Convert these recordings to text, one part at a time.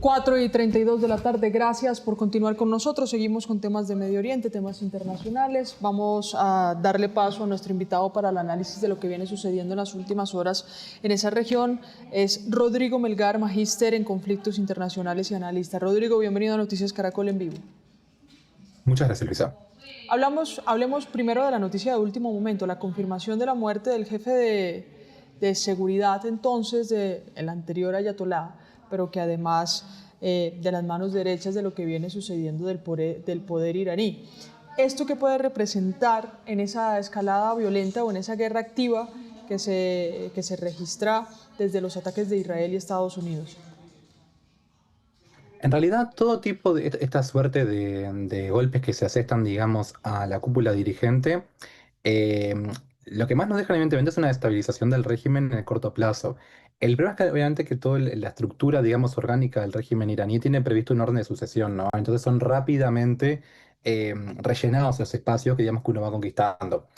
4:32 de la tarde, gracias por continuar con nosotros. Seguimos con temas de Medio Oriente, temas internacionales. Vamos a darle paso a nuestro invitado para el análisis de lo que viene sucediendo en las últimas horas en esa región. Es Rodrigo Melgar, magíster en conflictos internacionales y analista. Rodrigo, bienvenido a Noticias Caracol en vivo. Muchas gracias, Luisa. Hablemos primero de la noticia de último momento, la confirmación de la muerte del jefe de seguridad entonces del anterior ayatolá, pero que además de las manos derechas de lo que viene sucediendo del poder iraní. ¿Esto qué puede representar en esa escalada violenta o en esa guerra activa que se registra desde los ataques de Israel y Estados Unidos? En realidad, todo tipo de esta suerte de golpes que se asestan, digamos, a la cúpula dirigente, eh, lo que más nos deja evidentemente es una estabilización del régimen en el corto plazo. El problema es que obviamente que toda la estructura, digamos, orgánica del régimen iraní tiene previsto un orden de sucesión, ¿no? Entonces son rápidamente rellenados los espacios que, digamos, que uno va conquistando.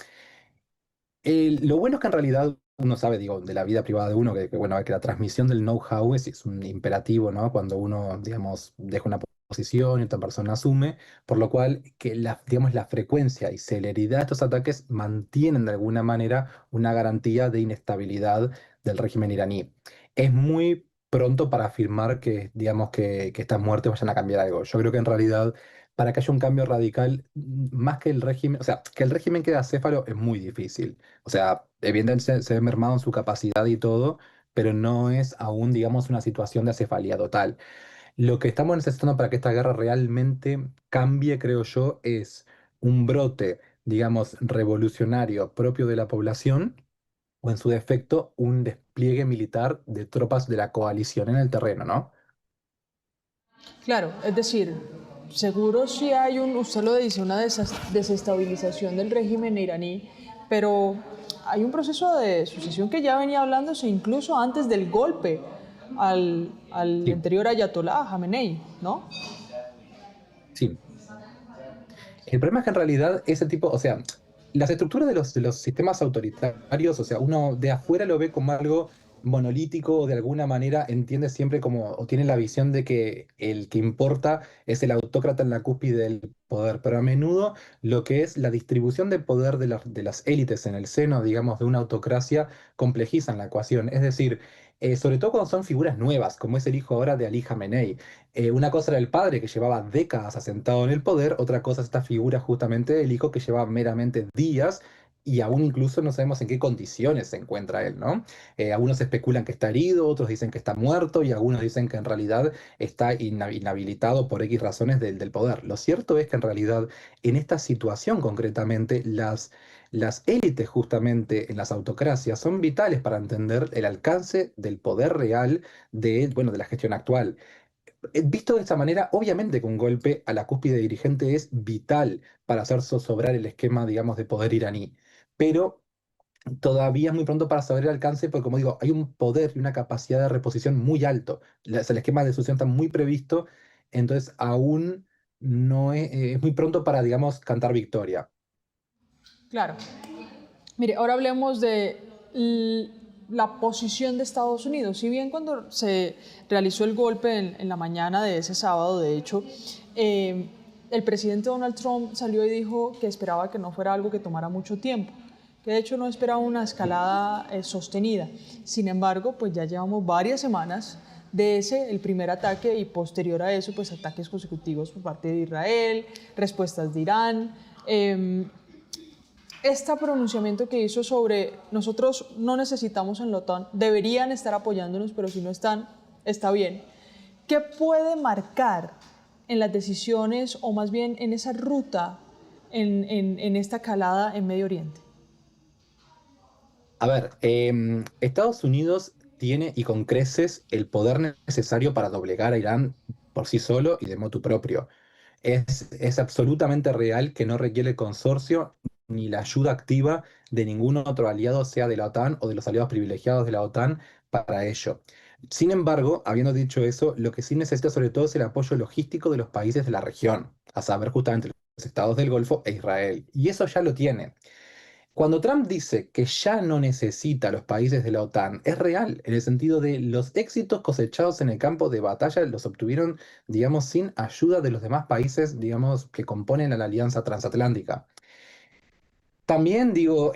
Lo bueno es que en realidad uno sabe, digo, de la vida privada de uno, bueno, que la transmisión del know-how es un imperativo, ¿no? Cuando uno, digamos, deja una posición y otra persona asume, por lo cual que digamos, la frecuencia y celeridad de estos ataques mantienen de alguna manera una garantía de inestabilidad del régimen iraní. Es muy pronto para afirmar que, digamos, que estas muertes vayan a cambiar algo. Yo creo que en realidad para que haya un cambio radical, más que el régimen, o sea, que el régimen quede acéfalo es muy difícil. O sea, evidentemente se ve mermado en su capacidad y todo, pero no es aún, digamos, una situación de acefalía total. Lo que estamos necesitando para que esta guerra realmente cambie, creo yo, es un brote, digamos, revolucionario propio de la población, o en su defecto, un despliegue militar de tropas de la coalición en el terreno, ¿no? Claro, es decir, seguro sí hay usted lo dice, una desestabilización del régimen iraní, pero hay un proceso de sucesión que ya venía hablándose incluso antes del golpe al Sí, anterior ayatolá, Jamenei, ¿no? sí. El problema es que en realidad ese tipo, o sea, las estructuras de los sistemas autoritarios, o sea, uno de afuera lo ve como algo monolítico o de alguna manera entiende siempre como, o tiene la visión de que el que importa es el autócrata en la cúspide del poder, pero a menudo lo que es la distribución de poder de las élites en el seno, digamos, de una autocracia complejizan la ecuación. Es decir, sobre todo cuando son figuras nuevas, como es el hijo ahora de Ali Khamenei. Una cosa era el padre que llevaba décadas asentado en el poder, otra cosa es esta figura justamente del hijo que lleva meramente días y aún incluso no sabemos en qué condiciones se encuentra él, ¿no? Algunos especulan que está herido, otros dicen que está muerto y algunos dicen que en realidad está inhabilitado por X razones del poder. Lo cierto es que en realidad en esta situación concretamente las élites justamente en las autocracias son vitales para entender el alcance del poder real de, bueno, de la gestión actual. Visto de esta manera, obviamente que un golpe a la cúspide dirigente es vital para hacer zozobrar el esquema, digamos, de poder iraní. Pero todavía es muy pronto para saber el alcance, porque como digo, hay un poder y una capacidad de reposición muy alto. El esquema de sucesión está muy previsto, entonces aún no es muy pronto para, digamos, cantar victoria. Claro. Mire, ahora hablemos de la posición de Estados Unidos. Si bien cuando se realizó el golpe en la mañana de ese sábado, de hecho, eh, el presidente Donald Trump salió y dijo que esperaba que no fuera algo que tomara mucho tiempo, que de hecho no esperaba una escalada sostenida. Sin embargo, pues ya llevamos varias semanas de el primer ataque y posterior a eso, pues ataques consecutivos por parte de Israel, respuestas de Irán. Este pronunciamiento que hizo sobre nosotros no necesitamos en la OTAN, deberían estar apoyándonos, pero si no están, está bien. ¿Qué puede marcar en las decisiones o más bien en esa ruta en esta calada en Medio Oriente? A ver, Estados Unidos tiene y con creces el poder necesario para doblegar a Irán por sí solo y de motu propio. Es absolutamente real que no requiere el consorcio ni la ayuda activa de ningún otro aliado, sea de la OTAN o de los aliados privilegiados de la OTAN, para ello. Sin embargo, habiendo dicho eso, lo que sí necesita sobre todo es el apoyo logístico de los países de la región, a saber, justamente los estados del Golfo e Israel. Y eso ya lo tiene. Cuando Trump dice que ya no necesita a los países de la OTAN, es real, en el sentido de los éxitos cosechados en el campo de batalla los obtuvieron, digamos, sin ayuda de los demás países, digamos, que componen a la Alianza Transatlántica. También digo,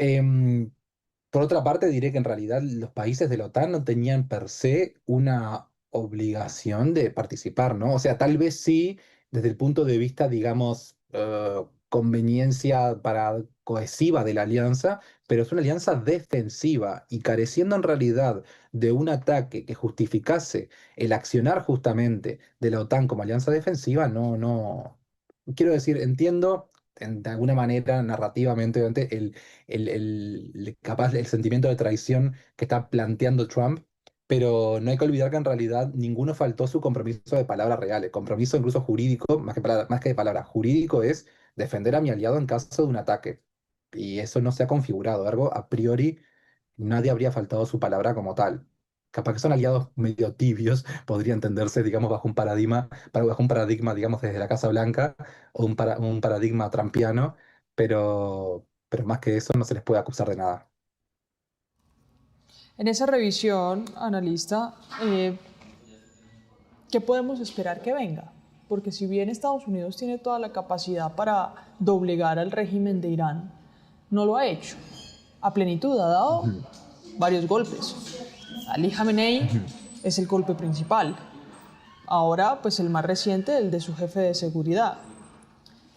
por otra parte, diré que en realidad los países de la OTAN no tenían per se una obligación de participar, ¿no? O sea, tal vez sí, desde el punto de vista, digamos, conveniencia para cohesiva de la alianza, pero es una alianza defensiva y careciendo en realidad de un ataque que justificase el accionar justamente de la OTAN como alianza defensiva, no, no. Quiero decir, entiendo de alguna manera narrativamente, obviamente, capaz el sentimiento de traición que está planteando Trump, pero no hay que olvidar que en realidad ninguno faltó su compromiso de palabra real. El compromiso incluso jurídico, más que de palabra, jurídico es defender a mi aliado en caso de un ataque. Y eso no se ha configurado. Ergo, a priori, nadie habría faltado su palabra como tal. Capaz que son aliados medio tibios, podría entenderse, digamos, bajo un paradigma, digamos, desde la Casa Blanca, o un paradigma trampiano, pero más que eso no se les puede acusar de nada. En esa revisión, analista, ¿qué podemos esperar que venga? Porque si bien Estados Unidos tiene toda la capacidad para doblegar al régimen de Irán, no lo ha hecho. A plenitud ha dado Ujú, varios golpes. Ali Khamenei ujú. es el golpe principal. Ahora, pues el más reciente, el de su jefe de seguridad.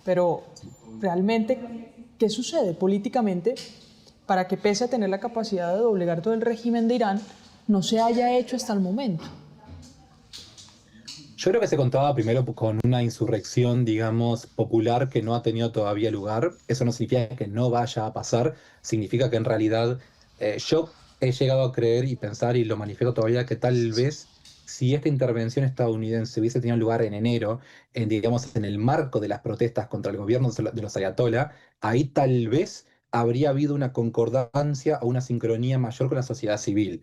Pero, realmente, ¿qué sucede políticamente para que, pese a tener la capacidad de doblegar todo el régimen de Irán, no se haya hecho hasta el momento? Yo creo que se contaba primero con una insurrección, digamos, popular que no ha tenido todavía lugar. Eso no significa que no vaya a pasar, significa que en realidad yo he llegado a creer y pensar, y lo manifiesto todavía, que tal vez si esta intervención estadounidense hubiese tenido lugar en enero, digamos, en el marco de las protestas contra el gobierno de los ayatolá, ahí tal vez habría habido una concordancia o una sincronía mayor con la sociedad civil.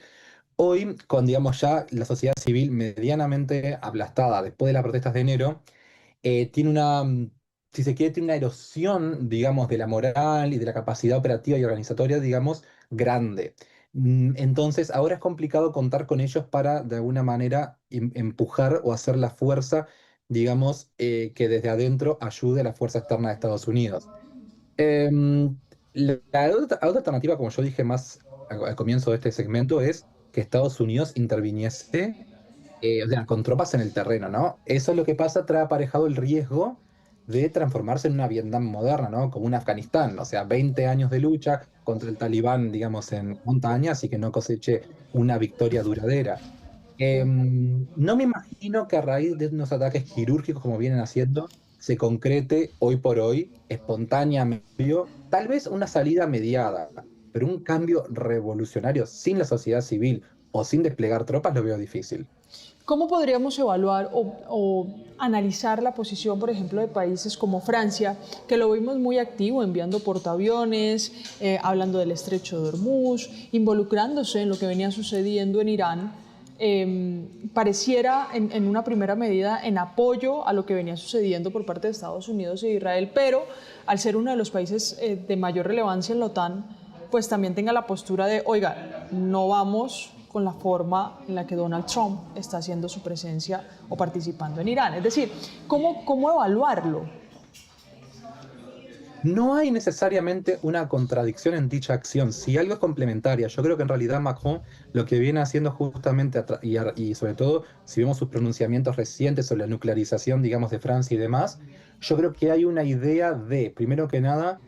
Hoy, con digamos ya la sociedad civil medianamente aplastada después de las protestas de enero, tiene si se quiere, tiene una erosión, digamos, de la moral y de la capacidad operativa y organizatoria, digamos, grande. Entonces, ahora es complicado contar con ellos para, de alguna manera, empujar o hacer la fuerza, digamos, que desde adentro ayude a la fuerza externa de Estados Unidos. Em, la otra alternativa, como yo dije más al comienzo de este segmento, es que Estados Unidos interviniese, o sea, con tropas en el terreno, ¿no? Eso es lo que pasa, trae aparejado el riesgo de transformarse en una Vietnam moderna, ¿no? Como un Afganistán, o sea, 20 años de lucha contra el Talibán, digamos, en montañas y que no coseche una victoria duradera. No me imagino que a raíz de unos ataques quirúrgicos como vienen haciendo, se concrete hoy por hoy, espontáneamente, tal vez una salida mediada, pero un cambio revolucionario sin la sociedad civil o sin desplegar tropas lo veo difícil. ¿Cómo podríamos evaluar o analizar la posición, por ejemplo, de países como Francia, que lo vimos muy activo, enviando portaaviones, hablando del estrecho de Hormuz, involucrándose en lo que venía sucediendo en Irán? Pareciera en una primera medida en apoyo a lo que venía sucediendo por parte de Estados Unidos e Israel, pero al ser uno de los países de mayor relevancia en la OTAN, pues también tenga la postura de, oiga, no vamos con la forma en la que Donald Trump está haciendo su presencia o participando en Irán. Es decir, ¿cómo evaluarlo? No hay necesariamente una contradicción en dicha acción. Si algo es complementaria, yo creo que en realidad Macron lo que viene haciendo justamente, y sobre todo si vemos sus pronunciamientos recientes sobre la nuclearización, digamos, de Francia y demás, yo creo que hay una idea de, primero que nada,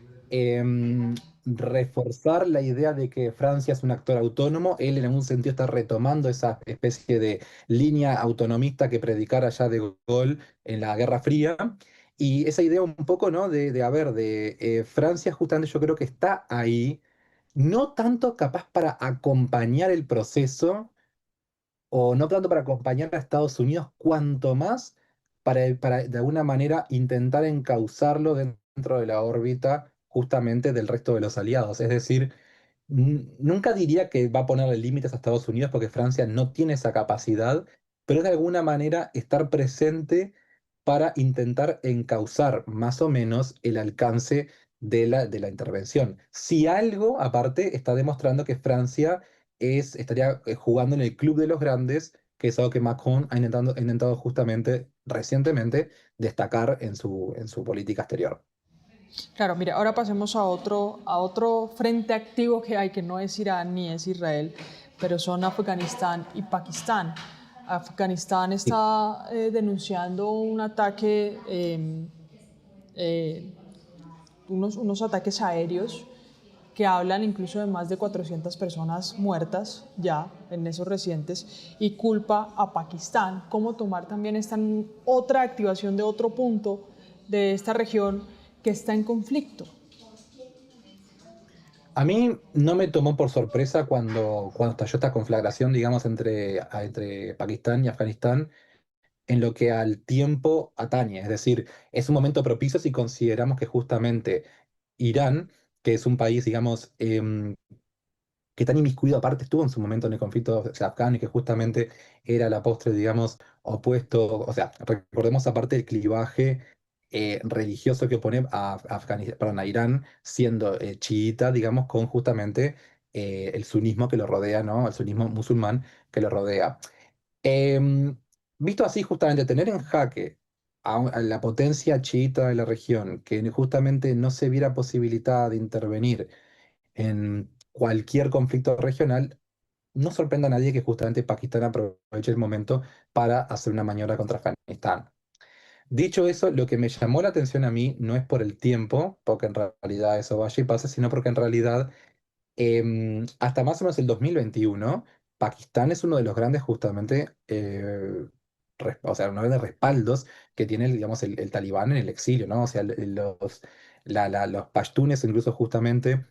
reforzar la idea de que Francia es un actor autónomo. Él en algún sentido está retomando esa especie de línea autonomista que predicara ya de Gaulle en la Guerra Fría. Y esa idea un poco, ¿no? De Francia justamente yo creo que está ahí, no tanto capaz para acompañar el proceso, o no tanto para acompañar a Estados Unidos, cuanto más para de alguna manera intentar encauzarlo dentro de la órbita justamente del resto de los aliados. Es decir, nunca diría que va a ponerle límites a Estados Unidos porque Francia no tiene esa capacidad, pero es de alguna manera estar presente para intentar encauzar más o menos el alcance de la intervención. Si algo, aparte, está demostrando que Francia estaría jugando en el club de los grandes, que es algo que Macron ha intentado justamente recientemente destacar en su política exterior. Claro, mire, ahora pasemos a otro frente activo que hay, que no es Irán ni es Israel, pero son Afganistán y Pakistán. Afganistán Sí. está denunciando un ataque, unos ataques aéreos que hablan incluso de más de 400 personas muertas ya en esos recientes y culpa a Pakistán. ¿Cómo tomar también esta otra activación de otro punto de esta región que está en conflicto? A mí no me tomó por sorpresa cuando estalló esta conflagración, digamos, entre Pakistán y Afganistán en lo que al tiempo atañe. Es decir, es un momento propicio si consideramos que justamente Irán, que es un país, digamos, que tan inmiscuido aparte estuvo en su momento en el conflicto afgano y que justamente era la postre, digamos, opuesto, o sea, recordemos aparte el clivaje religioso que opone perdón, a Irán siendo chiita, digamos, con justamente el sunismo que lo rodea, ¿no? El sunismo musulmán que lo rodea. Em, Visto así, justamente tener en jaque a la potencia chiita de la región, que justamente no se viera posibilitada de intervenir en cualquier conflicto regional, no sorprenda a nadie que justamente Pakistán aproveche el momento para hacer una maniobra contra Afganistán. Dicho eso, lo que me llamó la atención a mí no es por el tiempo, porque en realidad eso vaya y pase, sino porque en realidad hasta más o menos el 2021, Pakistán es uno de los grandes justamente, o sea, uno de los respaldos que tiene, digamos, el talibán en el exilio, ¿no? O sea, los pashtunes incluso justamente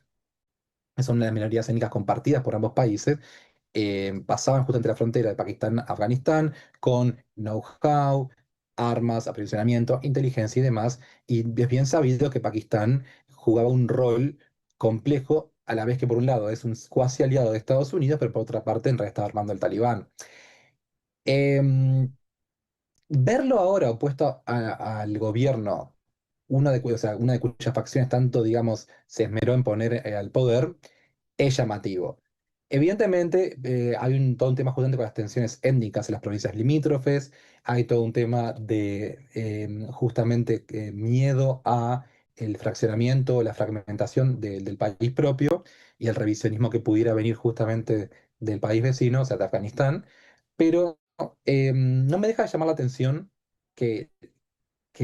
son las minorías étnicas compartidas por ambos países, pasaban justamente la frontera de Pakistán a Afganistán con know-how, armas, aprovisionamiento, inteligencia y demás. Y es bien sabido que Pakistán jugaba un rol complejo, a la vez que por un lado es un cuasi aliado de Estados Unidos, pero por otra parte en realidad estaba armando el Talibán. Em, Verlo ahora opuesto al gobierno, o sea, una de cuyas facciones tanto, digamos, se esmeró en poner al poder, es llamativo. Evidentemente, hay todo un tema justamente con las tensiones étnicas en las provincias limítrofes, hay todo un tema de justamente miedo a el fraccionamiento, la fragmentación del país propio y el revisionismo que pudiera venir justamente del país vecino, o sea, de Afganistán, pero no me deja de llamar la atención que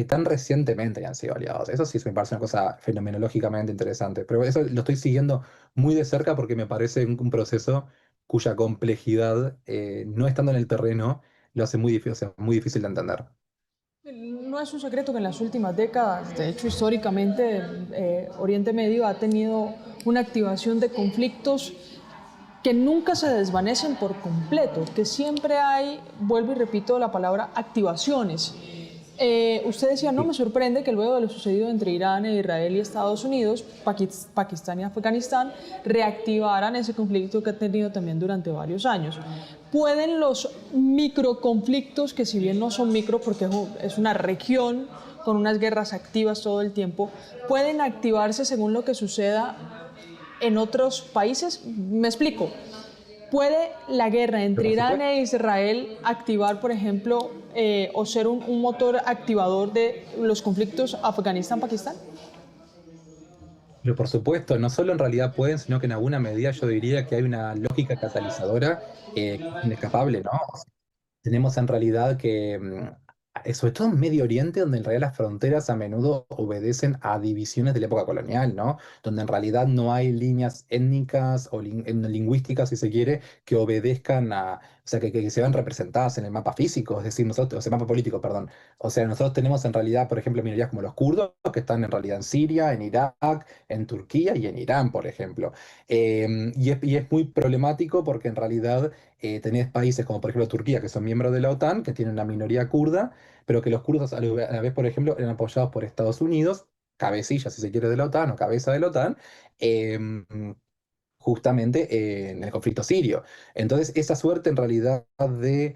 tan recientemente hayan sido aliados. Eso sí me parece una cosa fenomenológicamente interesante, pero eso lo estoy siguiendo muy de cerca porque me parece un proceso cuya complejidad, no estando en el terreno, lo hace muy difícil, o sea, muy difícil de entender. No es un secreto que en las últimas décadas, de hecho históricamente, Oriente Medio ha tenido una activación de conflictos que nunca se desvanecen por completo, que siempre hay, vuelvo y repito la palabra, activaciones. Usted decía, no me Sí. sorprende que luego de lo sucedido entre Irán, Israel y Estados Unidos, Pakistán y Afganistán reactivaran ese conflicto que ha tenido también durante varios años. ¿Pueden los microconflictos, que si bien no son micro porque es una región con unas guerras activas todo el tiempo, pueden activarse según lo que suceda en otros países? Me explico. ¿Puede la guerra Pero entre por Irán supuesto, e Israel activar, por ejemplo, o ser un motor activador de los conflictos Afganistán-Pakistán? pero por supuesto, no solo en realidad pueden, sino que en alguna medida yo diría que hay una lógica catalizadora que es inescapable, ¿no? Tenemos en realidad que, sobre todo en Medio Oriente, donde en realidad las fronteras a menudo obedecen a divisiones de la época colonial, ¿no? Donde en realidad no hay líneas étnicas o lingüísticas, si se quiere, que obedezcan o sea, que se vean representadas en el mapa físico, es decir, nosotros, o sea, mapa político, perdón. O sea, nosotros tenemos en realidad, por ejemplo, minorías como los kurdos, que están en realidad en Siria, en Irak, en Turquía y en Irán, por ejemplo. Y es muy problemático porque en realidad tenés países como por ejemplo Turquía, que son miembros de la OTAN, que tienen una minoría kurda, pero que los kurdos a la vez, por ejemplo, eran apoyados por Estados Unidos, cabecilla, si se quiere, de la OTAN o cabeza de la OTAN, em, justamente en el conflicto sirio. Entonces, esa suerte en realidad de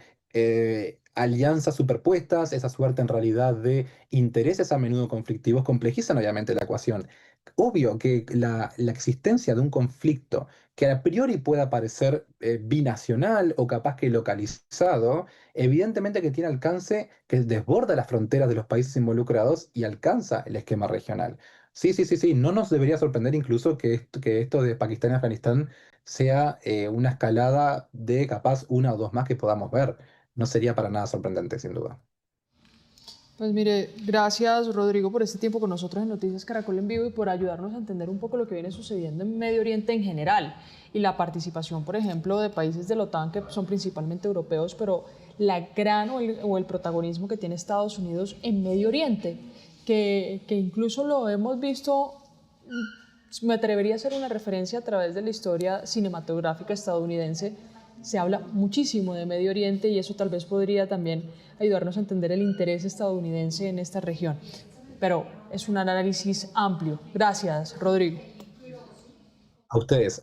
alianzas superpuestas, esa suerte en realidad de intereses a menudo conflictivos, complejizan obviamente la ecuación. obvio que la existencia de un conflicto que a priori pueda parecer binacional o capaz que localizado, evidentemente que tiene alcance que desborda las fronteras de los países involucrados y alcanza el esquema regional. Sí, sí, sí, sí, no nos debería sorprender incluso que esto de Pakistán y Afganistán sea una escalada de capaz una o dos más que podamos ver. No sería para nada sorprendente, sin duda. Pues mire, gracias Rodrigo por este tiempo con nosotros en Noticias Caracol en Vivo y por ayudarnos a entender un poco lo que viene sucediendo en Medio Oriente en general y la participación, por ejemplo, de países de la OTAN que son principalmente europeos, pero la gran o el protagonismo que tiene Estados Unidos en Medio Oriente, que incluso lo hemos visto, me atrevería a hacer una referencia a través de la historia cinematográfica estadounidense. Se habla muchísimo de Medio Oriente y eso tal vez podría también ayudarnos a entender el interés estadounidense en esta región. Pero es un análisis amplio. Gracias, Rodrigo. A ustedes.